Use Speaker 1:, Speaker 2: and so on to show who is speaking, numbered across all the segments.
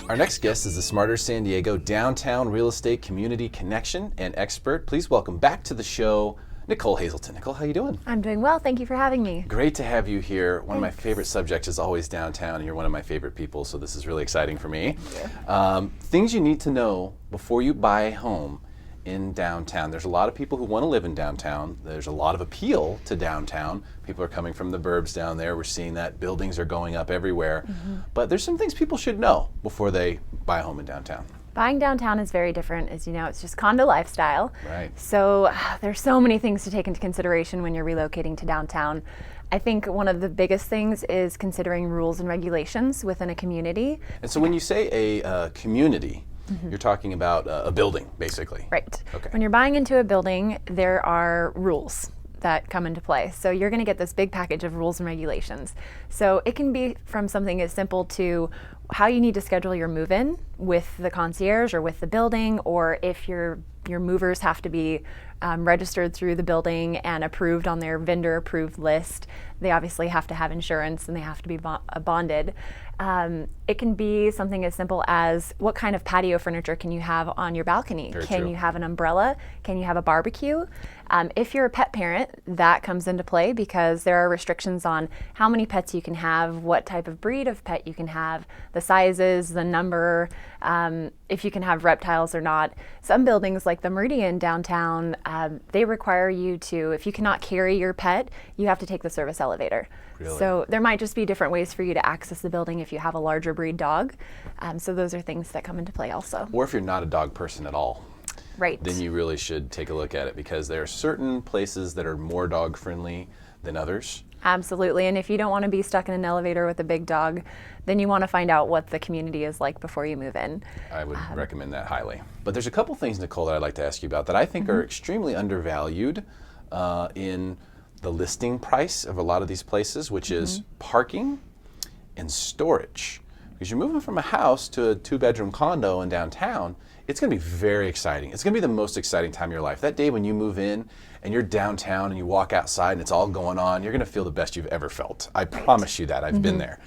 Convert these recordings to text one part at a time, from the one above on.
Speaker 1: Our next guest is the Smarter San Diego Downtown Real Estate Community Connection and expert. Please welcome back to the show, Nicole Hazleton. Nicole, how you doing?
Speaker 2: I'm doing well. Thank you for having me.
Speaker 1: Great to have you here. One of my
Speaker 2: Thanks.
Speaker 1: favorite subjects is always downtown, and you're one of my favorite people, so this is really exciting for me.
Speaker 2: Thank you.
Speaker 1: Things you need to know before you buy a home in downtown. There's a lot of people who want to live in downtown. There's a lot of appeal to downtown. People are coming from the burbs down there. We're seeing that buildings are going up everywhere. But there's some things people should know before they buy a home in downtown.
Speaker 2: Buying downtown is very different. As you know, it's just condo lifestyle.
Speaker 1: Right.
Speaker 2: So there's so many things to take into consideration when you're relocating to downtown. I think one of the biggest things is considering rules and regulations within a community.
Speaker 1: And so when you say a community, you're talking about a building, basically.
Speaker 2: Right.
Speaker 1: Okay.
Speaker 2: When you're buying into a building, there are rules that come into play. So you're going to get this big package of rules and regulations. So it can be from something as simple to how you need to schedule your move-in with the concierge or with the building, or if your movers have to be registered through the building and approved on their vendor approved list. They obviously have to have insurance and they have to be bonded. It can be something as simple as what kind of patio furniture can you have on your balcony?
Speaker 1: Very
Speaker 2: Can
Speaker 1: true.
Speaker 2: you have an umbrella? Can you have a barbecue? If you're a pet parent, that comes into play because there are restrictions on how many pets you can have, what type of breed of pet you can have, the sizes, the number, if you can have reptiles or not. Some buildings like the Meridian downtown, they require you to, if you cannot carry your pet, you have to take the service elevator.
Speaker 1: Really?
Speaker 2: So there might just be different ways for you to access the building if you have a larger breed dog. So those are things that come into play also.
Speaker 1: Or if you're not a dog person at all,
Speaker 2: Right.
Speaker 1: then you really should take a look at it because there are certain places that are more dog friendly than others.
Speaker 2: Absolutely. And if you don't want to be stuck in an elevator with a big dog, then you want to find out what the community is like before you move in.
Speaker 1: I would recommend that highly. But there's a couple things, Nicole, that I'd like to ask you about that I think are extremely undervalued in the listing price of a lot of these places, which is parking and storage. Because you're moving from a house to a 2-bedroom condo in downtown, it's going to be very exciting. It's going to be the most exciting time of your life. That day when you move in and you're downtown and you walk outside and it's all going on, you're going to feel the best you've ever felt. I promise you that. I've been there.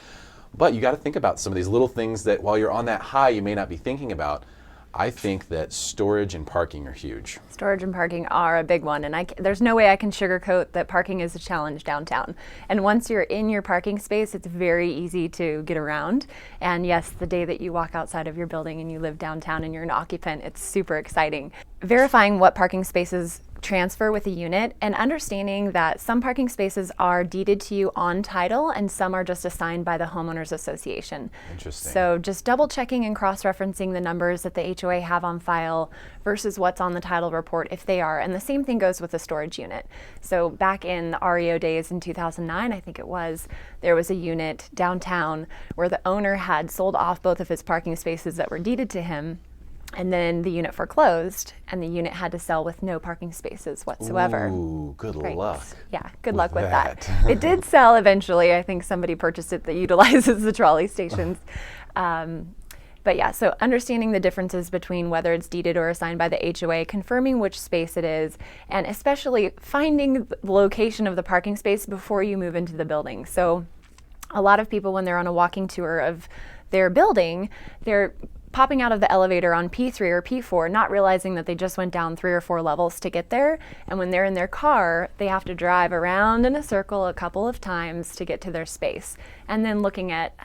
Speaker 1: But you got to think about some of these little things that while you're on that high, you may not be thinking about. I think that storage and parking are huge.
Speaker 2: Storage and parking are a big one, and there's no way I can sugarcoat that parking is a challenge downtown. And once you're in your parking space, it's very easy to get around. And yes, the day that you walk outside of your building and you live downtown and you're an occupant, it's super exciting. Verifying what parking spaces transfer with a unit and understanding that some parking spaces are deeded to you on title and some are just assigned by the homeowners association.
Speaker 1: Interesting.
Speaker 2: So just double checking and cross-referencing the numbers that the HOA have on file versus what's on the title report if they are. And the same thing goes with the storage unit. So back in the REO days in 2009, I think it was, there was a unit downtown where the owner had sold off both of his parking spaces that were deeded to him. And then the unit foreclosed, and the unit had to sell with no parking spaces whatsoever.
Speaker 1: Ooh, good
Speaker 2: Right.
Speaker 1: luck.
Speaker 2: Yeah, good luck with that.
Speaker 1: that.
Speaker 2: It did sell eventually. I think somebody purchased it that utilizes the trolley stations. But yeah, so understanding the differences between whether it's deeded or assigned by the HOA, confirming which space it is, and especially finding the location of the parking space before you move into the building. So a lot of people, when they're on a walking tour of their building, they're popping out of the elevator on P3 or P4, not realizing that they just went down 3 or 4 levels to get there. And when they're in their car, they have to drive around in a circle a couple of times to get to their space. And then looking at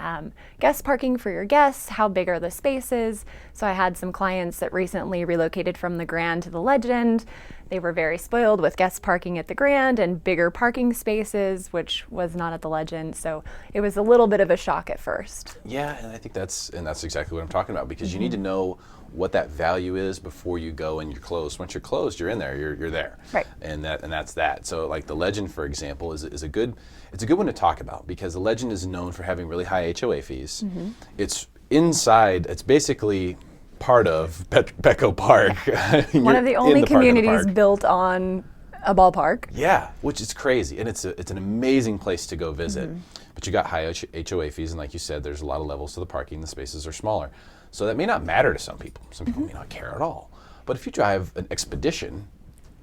Speaker 2: guest parking for your guests, how big are the spaces? So I had some clients that recently relocated from the Grand to the Legend. They were very spoiled with guest parking at the Grand and bigger parking spaces, which was not at the Legend. So it was a little bit of a shock at first.
Speaker 1: Yeah, and I think that's exactly what I'm talking about because you need to know what that value is before you go and you're closed. Once you're closed, you're in there. You're there.
Speaker 2: Right.
Speaker 1: And that's that. So like the Legend, for example, is a good one to talk about because the Legend is known for having really high HOA fees. It's inside. It's basically part of Petco Park.
Speaker 2: One of the only communities built on a ballpark.
Speaker 1: Yeah, which is crazy, and it's an amazing place to go visit. But you got high HOA fees, and like you said, there's a lot of levels to the parking. The spaces are smaller, so that may not matter to some people. Some people may not care at all. But if you drive an Expedition,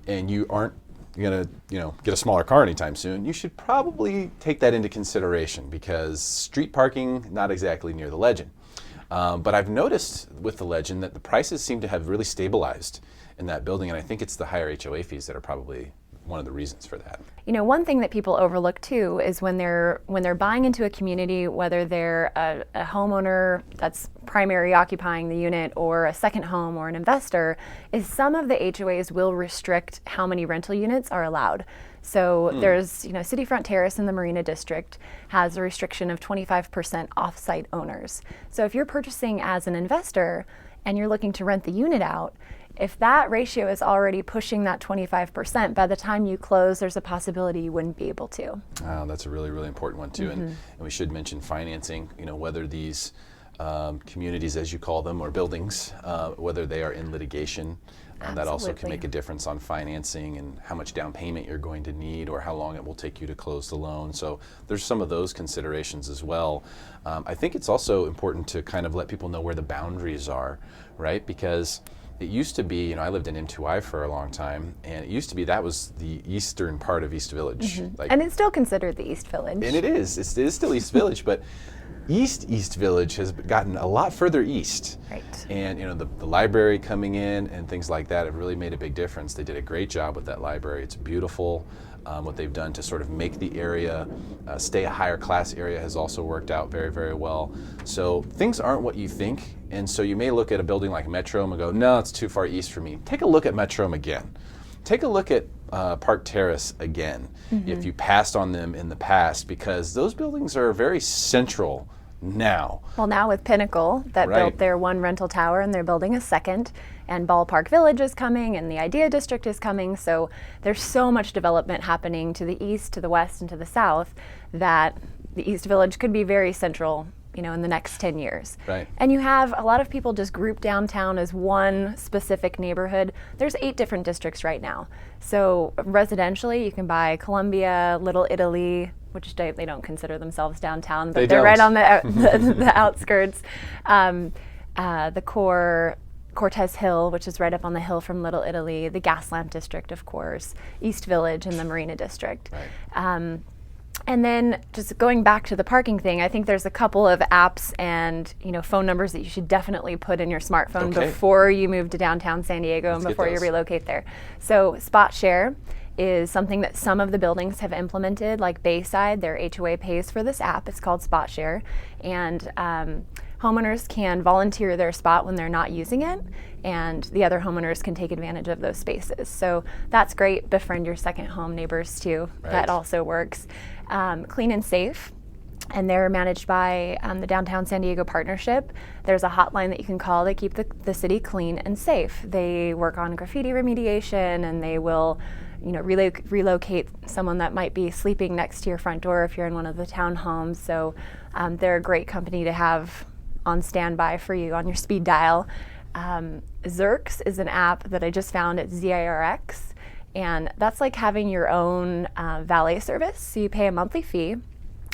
Speaker 1: and you aren't gonna get a smaller car anytime soon, you should probably take that into consideration because street parking not exactly near the Legend. But I've noticed with the Legend that the prices seem to have really stabilized in that building, and I think it's the higher HOA fees that are probably one of the reasons for that.
Speaker 2: You know, one thing that people overlook too is when they're buying into a community, whether they're a homeowner that's primary occupying the unit or a second home or an investor, is some of the HOAs will restrict how many rental units are allowed. So there's, you know, Cityfront Terrace in the Marina District has a restriction of 25% off-site owners. So if you're purchasing as an investor and you're looking to rent the unit out, if that ratio is already pushing that 25%, by the time you close, there's a possibility you wouldn't be able to.
Speaker 1: That's a really, really important one too. And we should mention financing, you know, whether these communities, as you call them, or buildings, whether they are in litigation. That also can make a difference on financing and how much down payment you're going to need or how long it will take you to close the loan. So there's some of those considerations as well. I think it's also important to kind of let people know where the boundaries are, right? Because it used to be, you know, I lived in M2I for a long time, and it used to be that was the eastern part of East Village.
Speaker 2: Like, and it's still considered the East Village.
Speaker 1: And it is still East Village, but East Village has gotten a lot further east.
Speaker 2: Right.
Speaker 1: And, you know, the library coming in and things like that have really made a big difference. They did a great job with that library. It's beautiful. What they've done to sort of make the area stay a higher class area has also worked out very, very well. So things aren't what you think. And so you may look at a building like Metrom and go, no, it's too far east for me. Take a look at Metrom again. Take a look at Park Terrace again, if you passed on them in the past, because those buildings are very central now.
Speaker 2: Well, now with Pinnacle that built their one rental tower and they're building a second, and Ballpark Village is coming and the Idea District is coming, so there's so much development happening to the east, to the west, and to the south that the East Village could be very central, you know, in the next 10 years.
Speaker 1: Right.
Speaker 2: And you have a lot of people just group downtown as one specific neighborhood. There's 8 different districts right now. So residentially, you can buy Columbia, Little Italy, which they don't consider themselves downtown, but they're right on the outskirts. The core, Cortez Hill, which is right up on the hill from Little Italy, the Gaslamp District, of course, East Village and the Marina District. Right. And then just going back to the parking thing, I think there's a couple of apps and, you know, phone numbers that you should definitely put in your smartphone before you move to downtown San Diego and before you relocate there. So Spot Share is something that some of the buildings have implemented, like Bayside, their HOA pays for this app. It's called Spot Share. And homeowners can volunteer their spot when they're not using it, and the other homeowners can take advantage of those spaces. So that's great. Befriend your second home neighbors too. Right. That also works. Clean and Safe, and they're managed by the Downtown San Diego Partnership. There's a hotline that you can call to keep the city clean and safe. They work on graffiti remediation, and they will, you know, relocate someone that might be sleeping next to your front door if you're in one of the townhomes. So they're a great company to have on standby for you on your speed dial. Zirx is an app that I just found at ZIRX, and that's like having your own valet service. So you pay a monthly fee,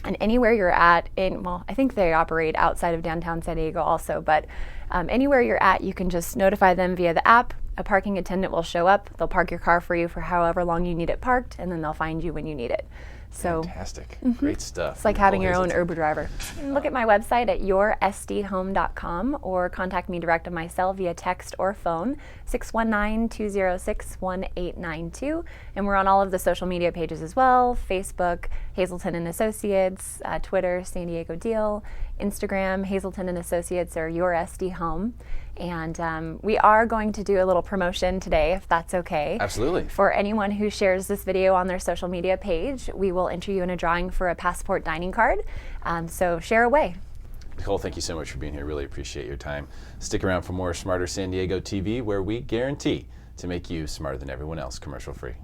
Speaker 2: and anywhere you're at, well, I think they operate outside of downtown San Diego also, but anywhere you're at, you can just notify them via the app. A parking attendant will show up, they'll park your car for you for however long you need it parked, and then they'll find you when you need it. So
Speaker 1: fantastic. Great stuff.
Speaker 2: It's like having your own Uber driver. Look at my website at yoursdhome.com or contact me direct on my cell via text or phone, 619-206-1892. And we're on all of the social media pages as well, Facebook, Hazleton and Associates, Twitter, San Diego Deal, Instagram, Hazleton and Associates, or Your SD Home. And we are going to do a little promotion today, if that's okay.
Speaker 1: Absolutely.
Speaker 2: For anyone who shares this video on their social media page, we will enter you in a drawing for a Passport dining card. So share away.
Speaker 1: Nicole, thank you so much for being here. Really appreciate your time. Stick around for more Smarter San Diego TV, where we guarantee to make you smarter than everyone else, commercial free.